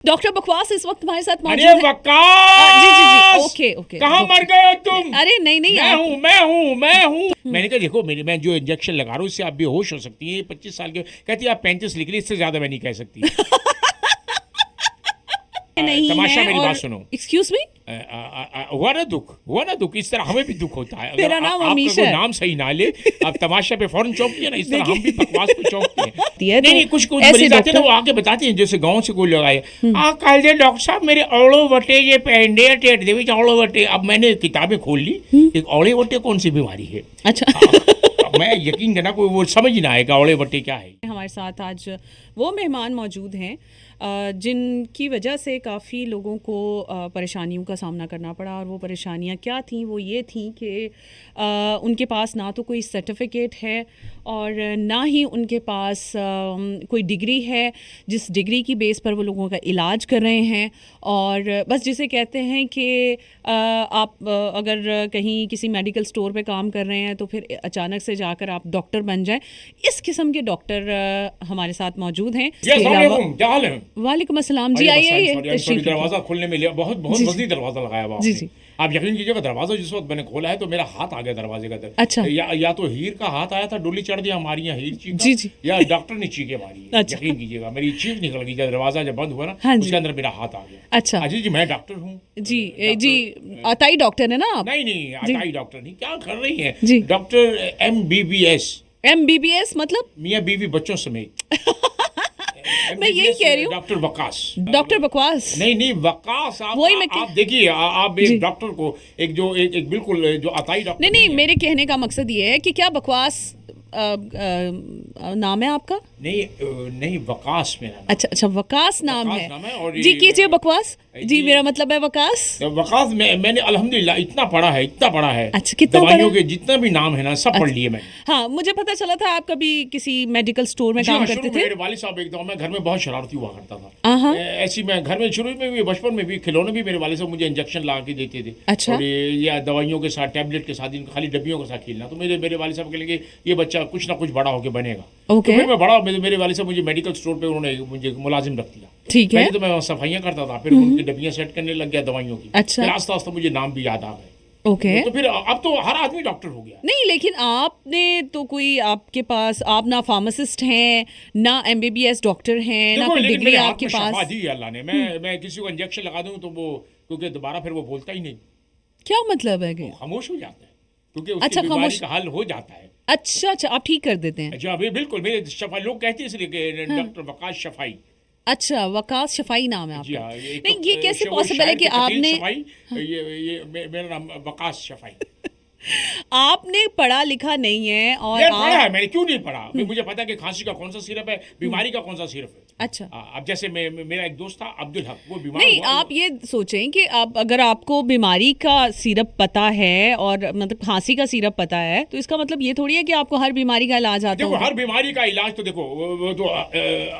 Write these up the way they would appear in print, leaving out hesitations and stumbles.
Doctor बकवास इस वक्त हमारे साथ मौजूद अरे है। वकास, जी ओके ओके। कहाँ मर गए हो तुम? अरे नहीं नहीं मैं हूँ। मैंने कहा देखो मैं जो इंजेक्शन लगा रहा हूँ इससे आप बेहोश हो सकती है। 25 साल के कहती है आप 35 लिख ली, इससे ज्यादा मैं नहीं कह सकती। नहीं तमाशा है। मेरी और बात सुनो। एक्सक्यूज मी, हुआ ना दुख, इस तरह हमें भी दुख होता है। मेरा अगर नाम आपका अमीशा कोई है। नाम सही ना ले, आप तमाशा पे फौरन चौंकती है ना, इस तरह हम भी बकवास पे चौंकते हैं। तो नहीं कुछ ऐसे मरीज आते हैं ना, डॉक्टर- वो आके बताते हैं जैसे गांव से कोई लोग आए, कल जे डॉक्टर साहब मेरे औड़ो वटे ये पेंडे टेट दे विच औड़ो वटे। अब मैंने किताबें खोल ली, एक औड़े वटे कौन सी बीमारी है? अच्छा। अब मैं यकीन करना कोई वो समझ ही ना आएगा औड़े वटे क्या है। हमारे साथ आज वो मेहमान मौजूद हैं जिनकी वजह से काफ़ी लोगों को परेशानियों का सामना करना पड़ा। और वो परेशानियां क्या थीं? वो ये थी कि उनके पास ना तो कोई सर्टिफिकेट है और ना ही उनके पास कोई डिग्री है जिस डिग्री की बेस पर वो लोगों का इलाज कर रहे हैं। और बस जिसे कहते हैं कि आप अगर कहीं किसी मेडिकल स्टोर पे काम कर रहे हैं तो फिर अचानक से जाकर आप डॉक्टर बन जाएं। इस किस्म के डॉक्टर हमारे साथ मौजूद हैं। क्या हाल है? वालेकुम अस्सलाम जी, आइए तशरीफ दरवाजा खोलने में लिया, बहुत जी, वसीअ दरवाजा लगाया हुआ जी आपने। जी। आप यकीन कीजिएगा दरवाजा जिस वक्त मैंने खोला है तो मेरा हाथ आ गया दरवाजे का अंदर। अच्छा। या तो हीर का हाथ आया था, डोली चढ़ दिया हमारी यहाँ हीर चीख जी, जी। या डॉक्टर ने चीखे मारी है। अच्छा। यकीन कीजिएगा मेरी चीख निकल गई जब दरवाजा जब बंद हुआ ना, हाँ जी। उसके अंदर मेरा हाथ आ गया। अच्छा। अजी जी मैं डॉक्टर हूँ। जी जी, अताई डॉक्टर है ना आप? नहीं अताई डॉक्टर नहीं, क्या कर रही है? जी। डॉक्टर MBBS, MBBS मतलब? मियाँ बीवी बच्चों समेत। मैं यही कह रही हूँ। डॉक्टर वकास। डॉक्टर बकवास? नहीं वकास, वही मैं आप देखिए, आप जी। एक डॉक्टर को एक बिल्कुल जो अताई डॉक्टर नहीं है। मेरे कहने का मकसद ये है कि क्या बकवास नाम है आपका? नहीं वकास मेरा नाम। अच्छा वकास नाम वकास है। नाम है और जी ये- कीजिए बकवास। जी जी। मेरा मतलब है वकास। वकास मैंने अल्हम्दुलिल्लाह इतना पढ़ा है। अच्छा, कितना दवाइयों पढ़ा? के जितना भी नाम है ना सब पढ़ लिए मैंने। हाँ मुझे पता चला था आप कभी किसी मेडिकल स्टोर में जी काम हाँ, करते शुरू में थे। मेरे वालिद साहब एक दौर में घर में बहुत शरारती हुआ करता था। हाँ। ऐसी मैं घर में शुरू में भी बचपन में भी खिलौने भी मेरे वालिद साहब मुझे इंजेक्शन ला के देते थे। अच्छा। और या दवाइयों के साथ टैबलेट के साथ इनको खाली डब्बियों के साथ खेलना, तो मेरे वालिद साहब कहेंगे ये बच्चा कुछ ना कुछ बड़ा होकर बनेगा। ओके। तो फिर मैं बड़ा मेरे वालिद साहब मुझे मेडिकल स्टोर पे उन्होंने मुझे मुलाजिम रख दिया। ठीक है। पहले तो मैं वहाँ सफाइयाँ करता था, फिर उनकी डब्बियाँ सेट करने लग गया दवाइयों की। अच्छा। फिर आस्ता आस्ता मुझे नाम भी याद आ गए। ओके। तो फिर अब तो हर आदमी डॉक्टर हो गया। नहीं लेकिन आपने तो कोई आपके पास आप ना फार्मासिस्ट हैं ना MBBS डॉक्टर हैं ना देखो कोई लेकिन डिग्री मेरे हाथ आपके में शफा पास। दी है अल्लाह ने। मैं किसी को इंजेक्शन लगा दूं तो वो क्योंकि दोबारा फिर वो बोलता ही नहीं, क्या मतलब है कि? वो खामोश हो जाता है क्योंकि उसकी अच्छा, बीमारी खामोश। का हल हो जाता है। अच्छा आप ठीक कर देते हैं। जी अभी बिल्कुल मेरे शफा लोग कहते हैं इसलिए कि डॉक्टर वकास शफाई। अच्छा वकास शफाई नाम है जी आपका? हाँ, नहीं ये कैसे पॉसिबल है कि आपने मेरा नाम वकास शफाई। आपने पढ़ा लिखा नहीं है और ये पढ़ा आप है मैंने, क्यों नहीं पढ़ा? मुझे पता है कि खांसी का कौन सा सिरप है, बीमारी का कौन सा सिरप है। अच्छा। अब जैसे मेरा एक दोस्त था अब्दुल हक, वो बीमार नहीं हुआ। आप ये सोचें कि आप अगर आपको बीमारी का सिरप पता है और मतलब खांसी का सिरप पता है तो इसका मतलब ये थोड़ी है कि आपको हर बीमारी का इलाज आता देखो होगा। हर बीमारी का इलाज तो देखो वो तो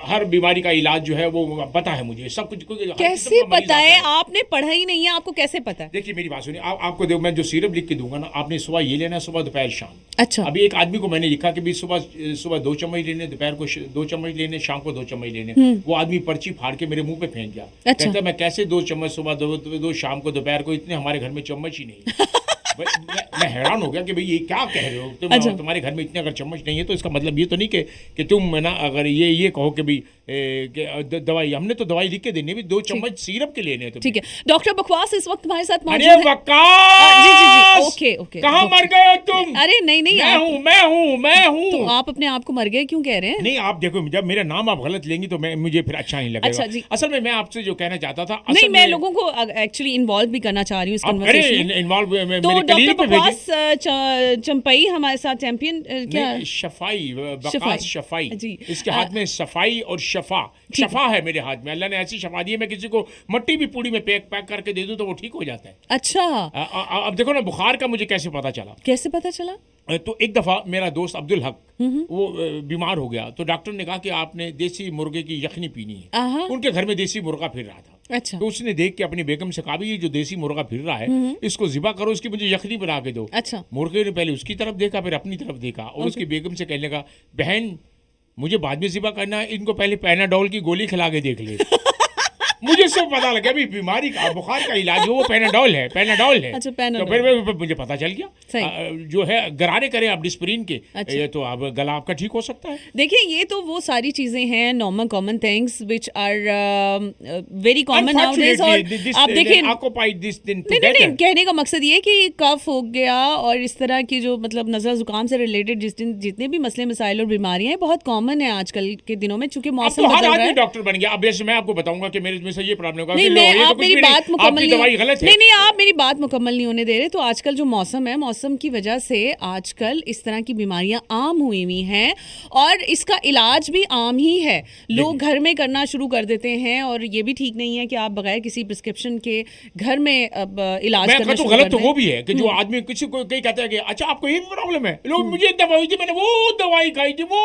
हर बीमारी का इलाज जो है वो पता है मुझे सब कुछ। हर कैसे किस्म का मरीज पता आता है? आपने पढ़ा ही नहीं है, आपको कैसे पता है? देखिए मेरी बात सुनिए, आपको देखो मैं जो सिरप लिख के दूंगा ना, आपने सुबह ये लेना है, सुबह दोपहर शाम। अच्छा। अभी एक आदमी को मैंने लिखा कि भी सुबह 2 चम्मच लेने, दोपहर को 2 चम्मच लेने, शाम को 2 चम्मच लेने। वो आदमी पर्ची फाड़ के मेरे मुंह पे फेंक गया। अच्छा। कहता मैं कैसे 2 चम्मच सुबह, 2 शाम को, दोपहर को, इतने हमारे घर में चम्मच ही नहीं। मैं हैरान हो गया कि भाई ये क्या कह रहे हो तुम। अच्छा। तुम्हारे घर में इतने अगर चम्मच नहीं है तो इसका मतलब ये तो नहीं कि तुम ना अगर ये कहो कि भाई दवाई हमने तो दवाई लिख के देनी है, 2 चम्मच सिरप के लेने हैं। ठीक है डॉक्टर बकवास इस वक्त हमारे साथ मौजूद अरे है। वकास, जी ओके ओके। कहाँ मर गए हो तुम? अरे नहीं मैं हूँ। तो आप अपने आप को मर गए क्यों कह रहे हैं? नहीं आप देखो, जब मेरा नाम आप गलत लेंगी तो मुझे फिर अच्छा नहीं लगेगा। अच्छा जी। असल में मैं आपसे जो कहना चाहता था, नहीं मैं लोगों को एक्चुअली इन्वॉल्व भी करना चाह रही हूँ इस कन्वर्सेशन में। इन्वॉल्व तो मेरे डॉक्टर कलीग पे भेजिए। बकवास चंपई हमारे साथ चैंपियन क्या? नहीं, शफाई, शफाई। बकास शफाई। जी। इसके हाथ में सफाई और शफा। शफा है मेरे हाथ में, अल्लाह ने ऐसी शफा दी है, मैं किसी को मट्टी भी पूड़ी में पैक करके दे दूं तो वो ठीक हो जाता है। अच्छा अब देखो ना बुखार का मुझे कैसे पता चला। कैसे पता चला? तो एक दफ़ा मेरा दोस्त अब्दुल हक वो बीमार हो गया, तो डॉक्टर ने कहा कि आपने देसी मुर्गे की यखनी पीनी है। आहा। उनके घर में देसी मुर्गा फिर रहा था। अच्छा। तो उसने देख के अपनी बेगम से कहा भी ये जो देसी मुर्गा फिर रहा है इसको ज़िबा करो, इसकी मुझे यखनी बना के दो। अच्छा। मुर्गे ने पहले उसकी तरफ देखा, फिर अपनी तरफ देखा और उसकी बेगम से कहने लगा बहन मुझे बाद में ज़िबा करना है, इनको पहले पैनाडोल की गोली खिला के देख ले। मुझे सब पता लगा अभी बीमारी का बुखार का इलाज वो पैनाडोल है अच्छा, तो पैनाडोल। फिर मुझे पता चल गया सही। जो है गरारे करें आप डिस्प्रिन के अच्छा। ये तो अब गला आपका ठीक हो सकता है। देखिए ये तो वो सारी चीजें हैं normal common things which are very common nowadays. और आप देखिए नहीं, कहने का मकसद ये है कि कफ हो गया और इस तरह की जो मतलब नज़ला जुकाम से रिलेटेड जितने भी मसले मसाइल और बीमारियां हैं बहुत कॉमन है आजकल के दिनों में, चूंकि मौसम हर बदल रहा आदमी है। डॉक्टर बन गया। अब जैसे मैं आपको बताऊंगा कि मेरे में से ये प्रॉब्लम होगा, नहीं, मैं आप मेरी बात मुकम्मल आपकी दवाई गलत है। नहीं, आप मेरी बात मुकम्मल नहीं होने दे रहे। तो आजकल जो मौसम है, मौसम की वजह से आजकल इस तरह की बीमारियां आम हुई हुई हैं और इसका इलाज भी आम ही है। लोग घर में करना शुरू कर देते हैं और ये भी ठीक नहीं है कि आप बगैर किसी प्रिस्क्रिप्शन के घर में अब इलाज करना शुरू कर गलत तो दें। वो भी है कि जो आदमी किसी को कहीं कहता है कि अच्छा आपको ये प्रॉब्लम है, लोग मुझे दवाई थी, मैंने वो दवाई खाई थी, वो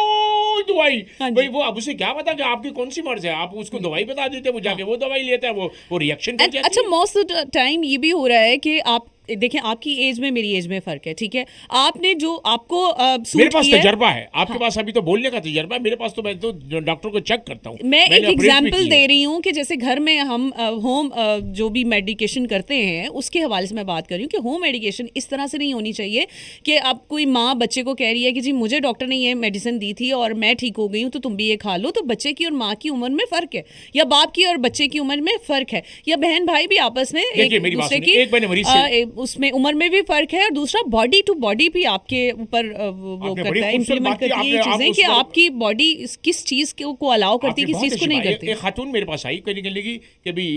दवाई हाँ जी। भाई वो अब उसे क्या पता कि आपकी कौन सी मर्ज है, आप उसको दवाई बता देते हैं, वो जाके वो दवाई लेता है, वो रिएक्शन कर जाती अच्छा, है। मोस्ट ऑफ द टाइम ये भी हो रहा है कि आप देखें, आपकी एज में मेरी एज में फर्क है, ठीक है। आपने जो आपको सूट मेरे पास किया है, तजर्बा है, आपके पास अभी तो बोलने का तजर्बा है, मेरे पास तो मैं तो डॉक्टर को चेक करता हूँ। मैं मैंने एक ऑपरेट भी एग्जाम्पल की दे है। रही हूँ कि जैसे घर में हम होम जो भी मेडिकेशन करते हैं उसके हवाले से मैं बात कर रही हूँ कि होम मेडिकेशन इस तरह से नहीं होनी चाहिए कि अब कोई माँ बच्चे को कह रही है कि जी मुझे डॉक्टर ने ये मेडिसिन दी थी और मैं ठीक हो गई हूँ तो तुम भी ये खा लो। तो बच्चे की और माँ की उम्र में फ़र्क है, या बाप की और बच्चे की उम्र में फ़र्क है, या बहन भाई भी आपस में देखिए, एक मेरी बात दूसरे सुनिए, एक मैंने मरीज से उसमें उम्र में भी फ़र्क है, और दूसरा बॉडी टू बॉडी भी आपके ऊपर वो आपने बड़ी करता है, खूबसूरत इम्प्लीमेंट बात की। करती है ये आपने- आप चीज़ें उस कि पर- आपकी बॉडी किस चीज़ को अलाउ करती है, आपने किस बहुत चीज़ को अच्छी नहीं बात- करती। एक खातून मेरे पास आई, कहने लगी कि भी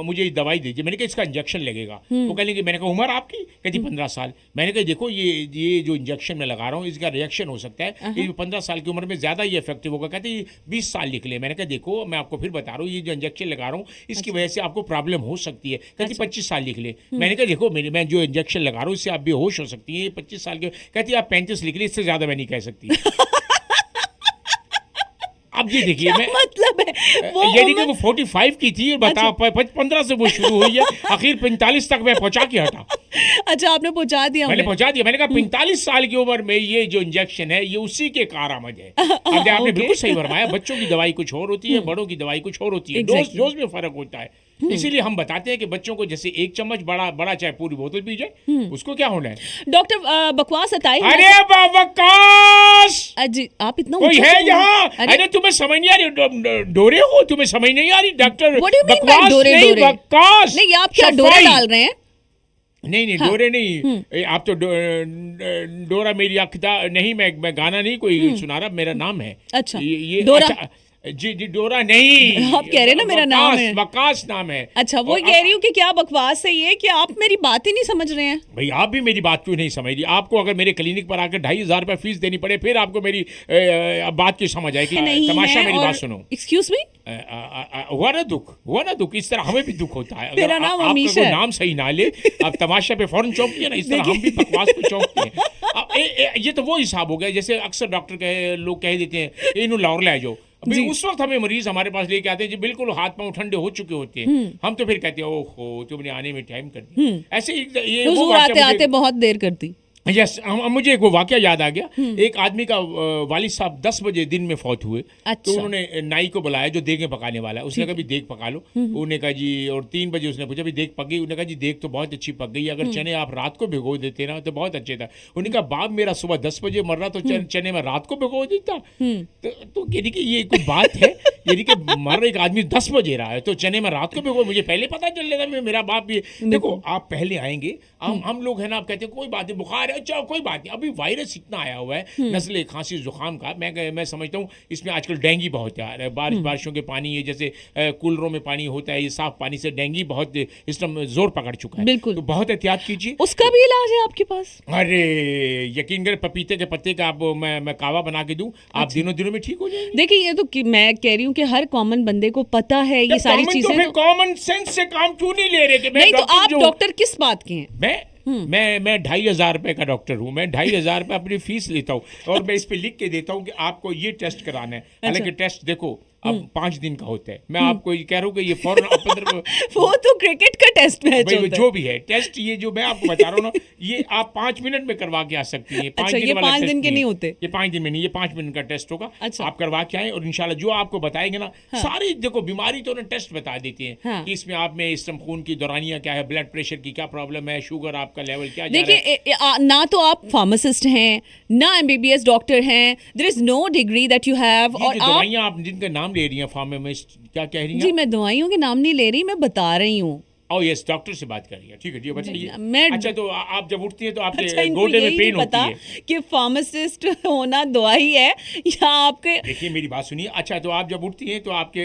मुझे दवाई दीजिए। मैंने कहा इसका इंजेक्शन लगेगा। वो कहने लगी, मैंने कहा उम्र आपकी? कहती 15 साल। मैंने कहा देखो ये जो इंजेक्शन मैं लगा रहा हूँ इसका रिएक्शन हो सकता है, ये 15 साल की उम्र में ज़्यादा ये इफेक्टिव होगा। कहती 20 साल निकले। मैंने कहा देखो मैं आपको फिर बता रहा हूँ, ये जो इंजेक्शन लगा रहा हूँ इसकी वजह से आपको प्रॉब्लम हो सकती है। कहती 25 साल निकले। मैंने कहा देखो मैं जो इंजेक्शन लगा रहा हूँ इससे आप बेहोश हो सकती है, 25 साल के। कहती आप 35 निकले, इससे ज़्यादा मैं नहीं कह सकती। अब ये देखिए, मैं मतलब है वो यानी कि वो 45 की थी, बता 15 से वो शुरू हुई है, आखिर 45 तक मैं पहुंचा के हटा। अच्छा, आपने पहुंचा दिया? मैंने पहुंचा दिया। मैंने कहा 45 साल की उम्र में ये जो इंजेक्शन है ये उसी के कारआमद है। अब आपने बिल्कुल सही फरमाया, बच्चों की दवाई कुछ और होती है, बड़ों की दवाई कुछ और होती है, डोज में फर्क होता है। इसीलिए हम बताते हैं कि बच्चों को जैसे एक चम्मच बड़ा चाहे पूरी बोतल पी जाए, उसको क्या होना है। डॉक्टर बकवास हटाई। अरे बकवास, जी आप इतना कोई ऊंचा है क्यों? यहाँ? अरे अरे तुम्हें समझ नहीं आ रही, डोरे हो, तुम्हें समझ नहीं आ रही doctor. What do you mean by बकवास डोरे? नहीं, बकवास नहीं, आप क्या डोरे सफाई। डाल रहे हैं? नहीं हाँ। डोरे नहीं, आप तो डोरा मेरी अख्ता नहीं, मैं गाना नहीं कोई सुना रहा, मेरा नाम है। अच्छा, ये डोरा। अच्छा, जी डोरा नहीं, आप कह रहे हैं ना मेरा नाम है। वकास नाम है। अच्छा, वो और कह रही हूँ कि क्या बकवास है ये कि आप मेरी बात ही नहीं समझ रहे हैं। भाई आप भी मेरी बात क्यों नहीं समझ रही? आपको अगर मेरे क्लिनिक पर आकर 2,500 रुपये फीस देनी पड़े फिर आपको मेरी बात की समझ आएगी। नहीं तमाशा है। मेरी और बात सुनो, एक्सक्यूज मी, हुआ ना दुख, इस तरह हमें भी दुख होता है। मेरा अगर नाम आपका अमीशा कोई है। नाम सही ना ले, आप तमाशा पे फौरन चौंकते हैं ना, इस तरह हम भी बकवास पे चौंकते हैं। ये तो वो हिसाब हो गया जैसे अक्सर डॉक्टर लोग कह देते हैं इन्हों लाहौर ले जाओ। अभी उस वक्त हमें मरीज हमारे पास लेके आते हैं जी बिल्कुल हाथ पांव ठंडे हो चुके होते हैं, हम तो फिर कहते हैं ओहो तुमने आने में टाइम कर दिया। ऐसे ये वो हुजूर वाक़या आते मुझे- आते बहुत देर करती। यस, मुझे एक वो वाकया याद आ गया। एक आदमी का वालिद साहब 10 बजे दिन में फौत हुए। अच्छा। तो उन्होंने नाई को बुलाया जो देखें पकाने वाला है। उसने कहा भी देख पका लो। उन्होंने कहा जी, और 3 बजे उसने पूछा भी देख पक गई? उन्होंने कहा जी देख तो बहुत अच्छी पक गई, अगर चने आप रात को भिगो देते ना तो बहुत अच्छे था। उन्होंने कहा बाप मेरा सुबह 10 बजे मर रहा तो चने में रात को भिगो देता। तो यानी कि ये कोई बात है? यानी कि मर एक आदमी 10 बजे रहा है तो चने में रात को भिगो, मुझे पहले पता चल जाता मेरा बाप ये। देखो आप पहले आएंगे, हम लोग है ना, आप कहते हैं कोई बात नहीं, बुखार है, अच्छा कोई बात नहीं। अभी वायरस इतना आया हुआ है नस्ले खांसी जुकाम का, मैं समझता हूँ इसमें आजकल डेंगू बहुत है। बारिशों के पानी, ये जैसे कूलरों में पानी होता है, ये साफ पानी से डेंगू बहुत इस टाइम जोर पकड़ चुका है। बिल्कुल। तो बहुत एहतियात कीजिए। उसका भी इलाज है आपके पास? अरे यकीन करें, पपीते के पत्ते का आप मैं कावा बना के दूं, आप दिनों में ठीक हो जाएंगे। देखिए ये तो मैं कह रही हूँ कि हर कॉमन बंदे को पता है ये सारी चीजें। तो कॉमन सेंस से काम क्यों नहीं ले रहे? कि मैं नहीं, तो डॉक्टर आप जो- डॉक्टर किस बात के हैं? मैं 2,500 रुपए का डॉक्टर हूँ। मैं 2,500 रुपए अपनी फीस लेता हूँ और मैं इस पे लिख के देता हूँ कि आपको ये टेस्ट कराना है। हालांकि टेस्ट देखो अब 5 दिन का होता है। मैं आपको ये कह रहा हूँ कि ये फौरन 15 वो तो क्रिकेट का टेस्ट मैच भाई होता है। जो भी है टेस्ट, ये जो मैं आपको बता रहा हूँ ना, ये आप 5 मिनट में करवा के आ सकती हैं। 5 अच्छा, दिन ये वाला 5 टेस्ट दिन के नहीं नहीं है। होते। ये 5 दिन में नहीं, ये 5 मिनट का टेस्ट होगा। अच्छा। आप करवा के आए और इंशाल्लाह जो आपको बताएंगे ना, सारी देखो बीमारी तो ना टेस्ट बता देती है हाँ। कि इसमें आप में इस समय खून की दौरानियां क्या है, ब्लड प्रेशर की क्या प्रॉब्लम है, शुगर आपका लेवल क्या जा रहा देखिए है। ना तो आप फार्मासिस्ट हैं, ना एमबीबीएस डॉक्टर हैं, there is no degree that you have. ये और जो आप, दवाइयां आप जिनका नाम ले रही हैं फार्मासिस्ट, क्या कह रही जी हैं? मैं दवाइयों के नाम नहीं ले रही, मैं बता रही हूँ। ओ यस, डॉक्टर से बात कर रही है। ठीक है जी, बताइए। मैं- अच्छा, तो आप जब उठती हैं तो आपके अच्छा, इनको गोडे में यही पेन नहीं पता होती है? कि फार्मासिस्ट होना दवाई है या आपके। देखिए मेरी बात सुनिए। अच्छा, तो आप जब उठती हैं तो आपके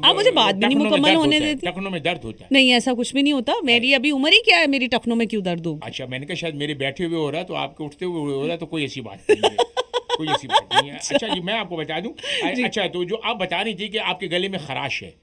आप मुझे बात भी नहीं टखनों में मुकम्मल दर्द होने होता है? देती। टखनों में दर्द होता है? नहीं, ऐसा कुछ भी नहीं होता। मेरी अभी उम्र ही क्या है, मेरी टखनों में क्यों दर्द होगी? अच्छा, मैंने कहा शायद मेरे बैठे हुए हो रहा है तो आपके उठते हुए हो रहा है, तो कोई ऐसी बात नहीं है। कोई ऐसी बात नहीं है। अच्छा जी, मैं आपको बता दूं। अच्छा, तो जो आप बता रही थी कि आपके गले में खराश है।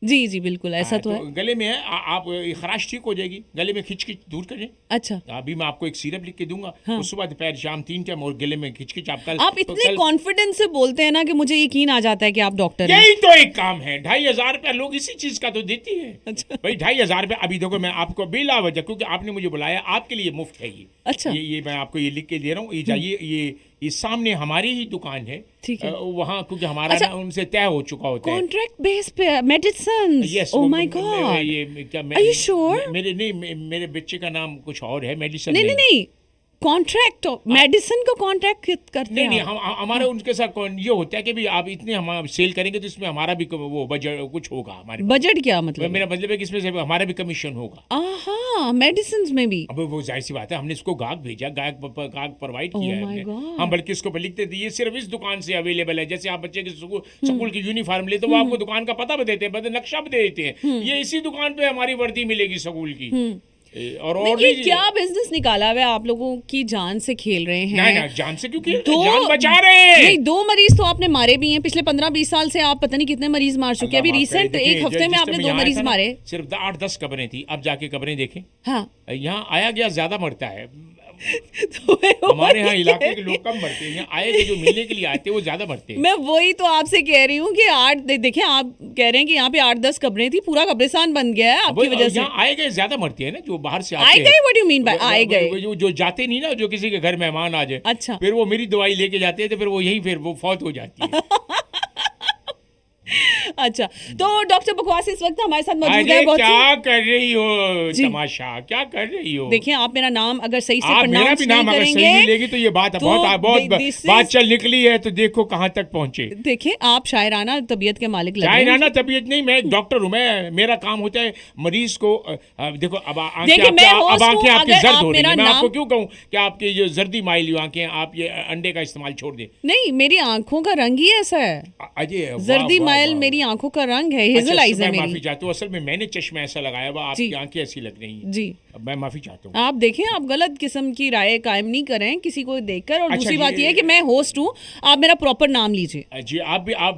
जी जी बिल्कुल, ऐसा तो है। गले में है, आप ये खराश ठीक हो जाएगी। गले में खिंच दूर करें। अच्छा, अभी मैं आपको एक सिरप लिख के दूंगा। हाँ। उस सुबह दोपहर शाम 3 टाइम, और गले में खिंच आप कल आप इतने कॉन्फिडेंस से बोलते हैं ना कि मुझे यकीन आ जाता है कि आप डॉक्टर हैं। यही तो एक काम है। 2,500 रुपया लोग इसी चीज का तो देती है। अच्छा। भाई 2,500 रुपया। अभी देखो मैं आपको बिला वजह, क्योंकि आपने मुझे बुलाया, आपके लिए मुफ्त है ये। अच्छा। ये मैं आपको ये लिख के दे रहा हूँ। ये जाइए, ये सामने हमारी ही दुकान है। ठीक है। वहाँ, क्योंकि हमारा अच्छा। ना उनसे तय हो चुका होता है। कॉन्ट्रैक्ट बेस पे medicine. Yes. Oh my God, ये क्या Are you sure? मेरे नहीं, मेरे बच्चे का नाम कुछ और है, मेडिसिन नहीं नहीं नहीं, कॉन्ट्रैक्ट मेडिसिन को कॉन्ट्रैक्ट करते नहीं हैं नहीं, आप? हम हमारे उनके साथ ये होता है कि भी आप इतने हम सेल करेंगे तो इसमें हमारा भी वो बजट कुछ होगा हमारे। बजट क्या मतलब? मेरा मतलब है कि इसमें से हमारा भी कमीशन होगा। आहा, मेडिसिन में भी। अब वो जाहिर सी बात है, हमने इसको गाहक भेजा, गाहक प्रोवाइड किया है Oh my हमने। God. हम बल्कि इसको लिखते थे ये सिर्फ इस दुकान से अवेलेबल है। जैसे आप बच्चे के स्कूल की यूनिफॉर्म ले तो वो आपको दुकान का पता भी देते हैं, नक्शा भी दे देते हैं, ये इसी दुकान पे हमारी वर्दी मिलेगी स्कूल की। और ये क्या बिजनेस निकाला हुआ है? आप लोगों की जान से खेल रहे हैं। ना जान से, क्योंकि दो- जान बचा रहे हैं। नहीं, 2 मरीज तो आपने मारे भी हैं। पिछले 15-20 साल से आप पता नहीं कितने मरीज मार चुके हैं। अभी अल्लाह माफ करे। रिसेंट देखिए, एक हफ्ते में जिस आपने टाइम 2 यहाँ आया मरीज था ना, मारे। सिर्फ 8-10 कब्रें थी। अब जाके कब्रें देखें, हाँ। यहाँ आया गया ज्यादा मरता है। तो हमारे यहाँ इलाके के लोग कम मरते हैं, यहाँ आए गए जो मिलने के लिए आते हैं वो ज्यादा मरते हैं। मैं वही तो आपसे कह रही हूँ कि देखें, आप कह रहे हैं कि यहाँ पे 8-10 कब्रें थी, पूरा कब्रिस्तान बन गया है आपकी वजह से। यहाँ आए गए ज्यादा मरते हैं ना, जो बाहर से आए आते गए? हैं। What do you mean by आए गए? जो जाते नहीं ना, जो किसी के घर मेहमान आ जाए, अच्छा। फिर वो मेरी दवाई लेके जाते हैं तो फिर वो यही फिर वो फौत हो जाती है। अच्छा, तो डॉक्टर बकवास इस वक्त हमारे साथ मौजूद अरे है। बहुत क्या कर रही हो जी। तमाशा, क्या कर रही हो? देखिए, आप मेरा नाम अगर सही से आप मेरा प्रोनाउंस भी नहीं नाम अगर सही करेंगे नहीं लेगी तो ये बात तो बहुत this is- बात चल निकली है तो देखो कहाँ तक पहुंचे। देखिए, आप शायराना तबीयत के मालिक लग रहे हैं। शायराना तबीयत नहीं, मैं एक डॉक्टर हूँ। मेरा काम होता है मरीज को देखो, अब देखिए, मैं अब host आंखें हूँ, आपकी अगर जर्द आप हो रही मेरा है। मैं आपको नाम- क्यों कहूँ कि आपकी जो जर्दी माइल आंखें, आप ये अंडे का इस्तेमाल छोड़ दें। नहीं, मेरी आंखों का रंग ही ऐसा है। अजय, जर्दी माइल मेरी आंखों का रंग है, हेजल आइज है मैं माफी मेरी। चाहता हूँ। असल में मैंने चश्मा ऐसा लगाया हुआ, आपकी जी। आंखें ऐसी लग रही हैं। जी, अब मैं माफी चाहता हूँ। आप देखें, आप गलत किस्म की राय कायम नहीं करें किसी को देखकर। और अच्छा, दूसरी बात ये- यह है कि मैं होस्ट हूँ, आप मेरा प्रॉपर नाम लीजिए। जी,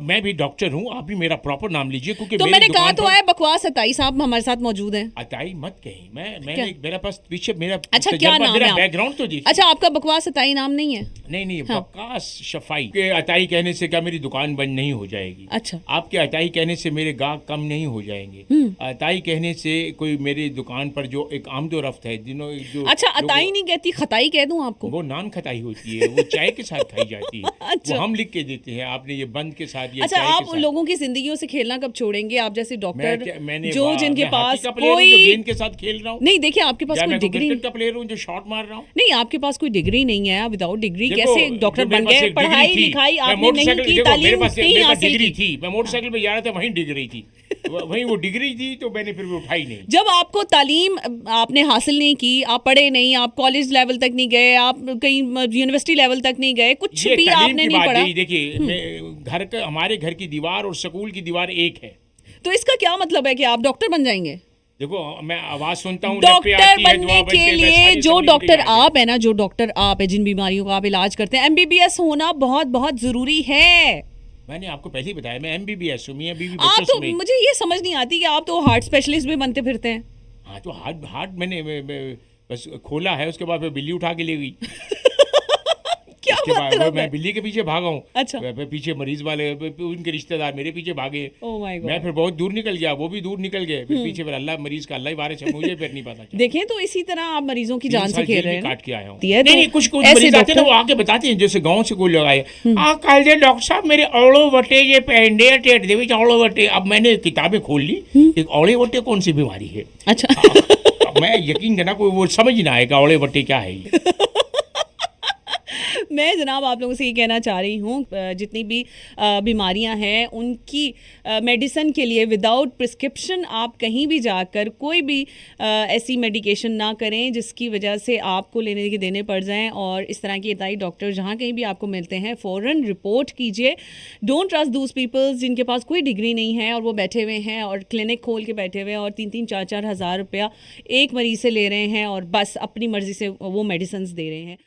मैं भी डॉक्टर हूँ, आप भी मेरा प्रॉपर नाम लीजिए, क्योंकि तो मेरी मैंने कहा दुकान तो पर- है, बकवास अताई साहब हमारे साथ मौजूद हैं। अताई मत कहीं। क्या? मेरा पास पीछे मेरा अच्छा, क्या तजर्बा, नाम मेरा है आप? बैकग्राउंड तो देखिए। अच्छा, आपका बकवास अताई नाम नहीं है? नहीं हाँ। वकास शफाई के अताई कहने से क्या मेरी दुकान बंद नहीं हो जाएगी? अच्छा। आपके अताई कहने से मेरे गाहक कम नहीं हो जाएंगे? अताई कहने से कोई मेरी दुकान पर जो एक आमदोरफ्त है, जो अच्छा, लोगों- अताई नहीं कहती, खताई कह दूं आपको? वो नान खताई होती है, वो चाय के साथ खाई जाती है। अच्छा। वो हम लिख के देते हैं, आपने ये बंद के साथ, ये अच्छा, चाय आप के उन साथ। लोगों की जिंदगियों से खेलना कब छोड़ेंगे? आप जैसे डॉक्टर मैंने जो वाह, जिनके मैं पास हॉकी का प्लेयर हूँ जो कोई गेंद के साथ खेल रहा हूँ। नहीं, देखिए, आपके पास या कोई मैं डिग्री क्रिकेट का प्लेयर हूँ जो शॉट मार रहा हूँ। नहीं, आपके पास कोई डिग्री नहीं है। विदाउट डिग्री देखो, कैसे डॉक्टर जो मेरे बन पास गए? एक डिग्री पढ़ाई थी, लिखाई मैं आपने नहीं मोटरसाइकिल- की, देखो, तालीम मेरे पास नहीं हासिल डिग्री की। थी, मैं मोटरसाइकिल पे जा रहा था, वहीं डिग्री थी। वहीं वो डिग्री थी तो मैंने फिर भी उठाई नहीं। जब आपको तालीम आपने हासिल नहीं की, आप पढ़े नहीं, आप कॉलेज लेवल तक नहीं गए, आप कहीं यूनिवर्सिटी लेवल तक नहीं गए, कुछ ये भी तालीम आपने की नहीं बात पढ़ा, नहीं। देखिए, हमारे घर की दीवार और स्कूल की दीवार एक है। तो इसका क्या मतलब है कि आप डॉक्टर बन जाएंगे? देखो, मैं आवाज सुनता हूँ, डॉक्टर बनने के लिए जो डॉक्टर आप है ना, जो डॉक्टर आप है, जिन बीमारियों का आप इलाज करते हैं, एमबीबीएस होना बहुत बहुत जरूरी है। मैंने आपको पहले ही बताया, मैं MBBS हूँ, मियां बीवी आप बच्चों तो, समेत। मुझे ये समझ नहीं आती कि आप तो हार्ट स्पेशलिस्ट भी बनते फिरते हैं। हाँ, तो हार्ट मैंने बस खोला है, उसके बाद फिर बिल्ली उठा के ले गई। क्या इसके बाद मतलब मैं है? बिल्ली के पीछे भागा हूँ। अच्छा। मैं पीछे मरीज वाले उनके रिश्तेदार मेरे पीछे भागे। ओह माय मैं गॉड। फिर बहुत दूर निकल गया, वो भी दूर निकल गए, फिर पीछे फिर अल्लाह मरीज का अल्लाह ही वारिस है, मुझे फिर नहीं पता चला। देखें तो इसी तरह आप मरीजों की 3 जान से साल खेल जेल रहे भी हैं ना। काट के आया हूँ। है नहीं तो नहीं, कुछ ऐसे मरीज आते हैं ना, वो डॉक्टर आके बताते हैं, जैसे गांव से कोई लोग आए, कल दे डॉक्टर साहब मेरे औड़ो वटे ये पेंडे टेट दे विच औड़ो वटे। अब मैंने किताबें खोल ली, एक औड़े वटे कौन सी बीमारी है। अच्छा। अब मैं यकीन करना कोई वो समझ ही ना आएगा औड़े वटे क्या है ये। मैं जनाब आप लोगों से ये कहना चाह रही हूँ जितनी भी बीमारियां हैं उनकी मेडिसिन के लिए विदाउट प्रिस्क्रिप्शन आप कहीं भी जाकर कोई भी ऐसी मेडिकेशन ना करें जिसकी वजह से आपको लेने के देने पड़ जाएं। और इस तरह के इताई डॉक्टर जहाँ कहीं भी आपको मिलते हैं फ़ौरन रिपोर्ट कीजिए। डोंट ट्रस्ट दूस पीपल्स जिनके पास कोई डिग्री नहीं है और वो बैठे हुए हैं और क्लिनिक खोल के बैठे हुए हैं और 3-3 4-4 हज़ार रुपया एक मरीज़ से ले रहे हैं और बस अपनी मर्ज़ी से वो मेडिसिन दे रहे हैं।